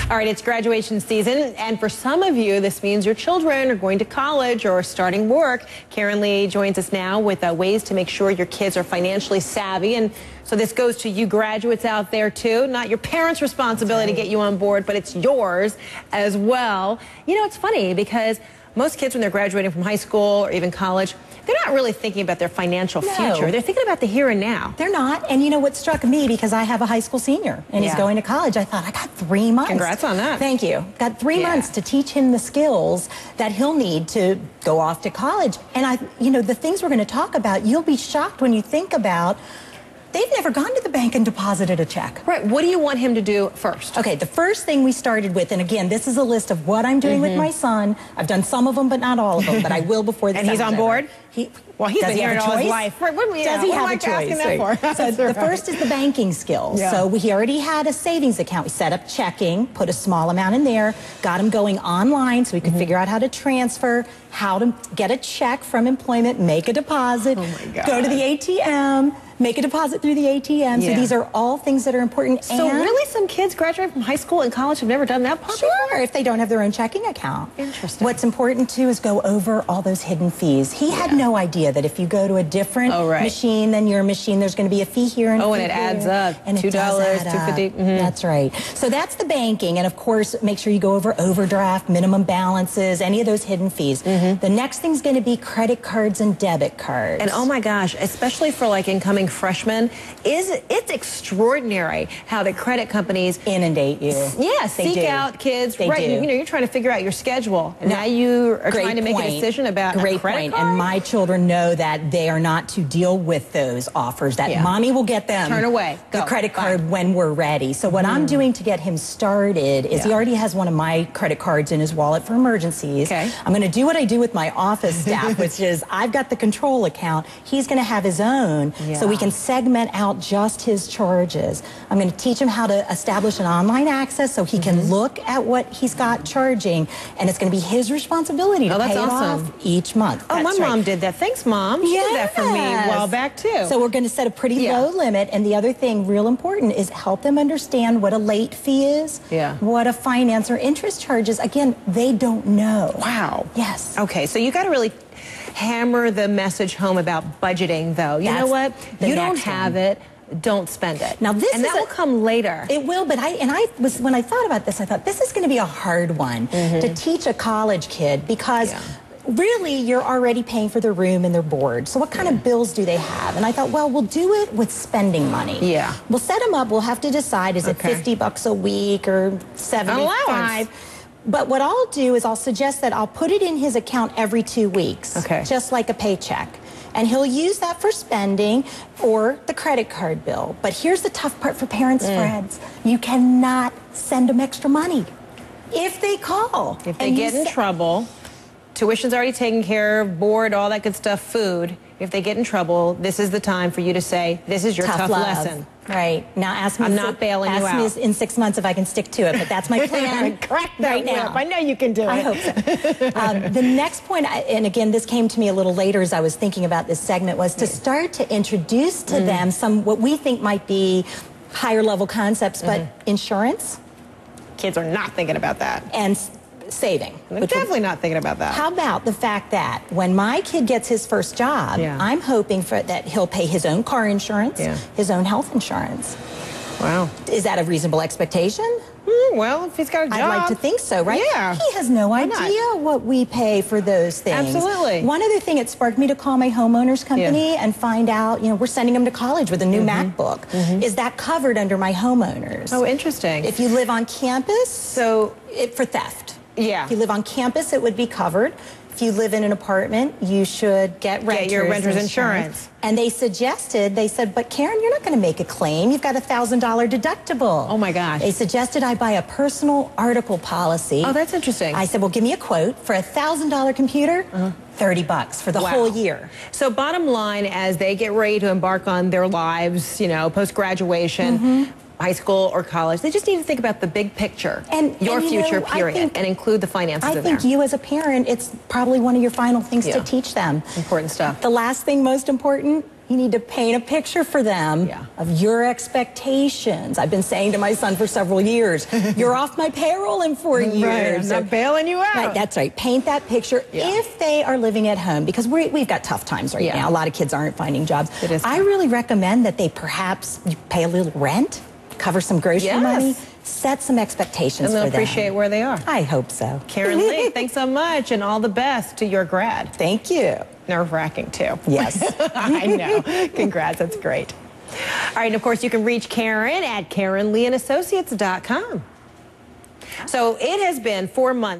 All right, it's graduation season, and for some of you, this means your children are going to college or starting work. Karen Lee joins us now with ways to make sure your kids are financially savvy. And so this goes to you graduates out there, too. Not your parents' responsibility to get you on board, but it's yours as well. You know, it's funny because most kids, when they're graduating from high school or even college, they're not really thinking about their financial future. They're thinking about the here and now. They're not. And you know what struck me, because I have a high school senior and he's going to college, I thought, I got 3 months. Congrats on that. Thank you. Got 3 months to teach him the skills that he'll need to go off to college. And you know, the things we're going to talk about, you'll be shocked when you think about they've never gone to the bank and deposited a check. Right. What do you want him to do first? Okay, the first thing we started with, and again, this is a list of what I'm doing with my son. I've done some of them, but not all of them, but I will before the And he's on board? Well, he's been here all his life. Right, does he have a choice? So the first is the banking skills. So he already had a savings account. We set up checking, put a small amount in there, got him going online so he could figure out how to transfer, how to get a check from employment, make a deposit, go to the ATM, make a deposit through the ATM. So these are all things that are important. So really some kids graduate from high school and college have never done that part before? If they don't have their own checking account. Interesting. What's important too is go over all those hidden fees. He had no idea that if you go to a different machine than your machine, there's going to be a fee here and and it adds up. And $2, $2.50. That's right. So that's the banking, and of course make sure you go over overdraft, minimum balances, any of those hidden fees. The next thing's going to be credit cards and debit cards. And oh my gosh, especially for like incoming freshmen, it's extraordinary how the credit companies inundate you. Seek out kids. You know, you're trying to figure out your schedule, and now you are trying to make a decision about a credit card. And my children know that they are not to deal with those offers, that mommy will get them. Turn away. The credit card when we're ready. So what I'm doing to get him started is he already has one of my credit cards in his wallet for emergencies. I'm going to do what I do with my office staff, which is I've got the control account. He's going to have his own, so we can segment out just his charges. I'm going to teach him how to establish an online access so he can look at what he's got charging, and it's going to be his responsibility to pay it off each month. Oh, my mom did that. Thanks, Mom. She did that for me a while back, too. So we're going to set a pretty low limit, and the other thing, real important, is help them understand what a late fee is, what a finance or interest charge is. Again, they don't know. Wow. Yes. Okay, so you got to really hammer the message home about budgeting, though. You know what? You don't have it. Don't spend it. Now this will come later. It will, but when I thought about this, I thought this is going to be a hard one to teach a college kid, because really you're already paying for their room and their board. So what kind of bills do they have? And I thought, well, we'll do it with spending money. We'll set them up. We'll have to decide, is it $50 a week or 75? But what I'll do is I'll suggest that I'll put it in his account every 2 weeks, just like a paycheck. And he'll use that for spending or the credit card bill. But here's the tough part for parents, Freds. You cannot send them extra money if they call. If they get in trouble, tuition's already taken care of, board, all that good stuff, food. If they get in trouble, this is the time for you to say, this is your tough lesson. Right. Now ask me. I'm not bailing you out. Ask me in 6 months if I can stick to it, but that's my plan. Crack right now. I know you can do it. I hope so. The next point, and again, this came to me a little later as I was thinking about this segment, was to start to introduce to them some what we think might be higher level concepts, but insurance. Kids are not thinking about that. And saving. They're definitely not thinking about that. How about the fact that when my kid gets his first job, I'm hoping that he'll pay his own car insurance, his own health insurance. Wow. Is that a reasonable expectation? Well, if he's got a job. I'd like to think so, right? Yeah. He has no idea what we pay for those things. Absolutely. One other thing, it sparked me to call my homeowners company and find out, you know, we're sending him to college with a new MacBook. Is that covered under my homeowners? Oh, interesting. If you live on campus, for theft. If you live on campus, it would be covered. If you live in an apartment, you should get your renter's insurance. And they said, but Karen, you're not going to make a claim. You've got a $1,000 deductible. Oh my gosh. They suggested I buy a personal article policy. Oh, that's interesting. I said, well, give me a quote for a $1,000 computer, $30 for the whole year. So bottom line, as they get ready to embark on their lives, you know, post-graduation, high school or college, they just need to think about the big picture, your future, period, and include the finances in there. I think you as a parent, it's probably one of your final things to teach them. Important stuff. The last thing, most important, You need to paint a picture for them of your expectations. I've been saying to my son for several years, you're off my payroll in 4 years. Right, I'm not bailing you out. Right, that's right. Paint that picture if they are living at home, because we've got tough times right now. A lot of kids aren't finding jobs. It is I really recommend that they perhaps pay a little rent, cover some grocery money, set some expectations and they'll for them. appreciate where they are. I hope so. Karen Lee, thanks so much, and all the best to your grad. Thank you. Nerve-wracking, too. Yes. I know. Congrats. That's great. All right, and of course, you can reach Karen at KarenLeeAndAssociates.com. So it has been 4 months.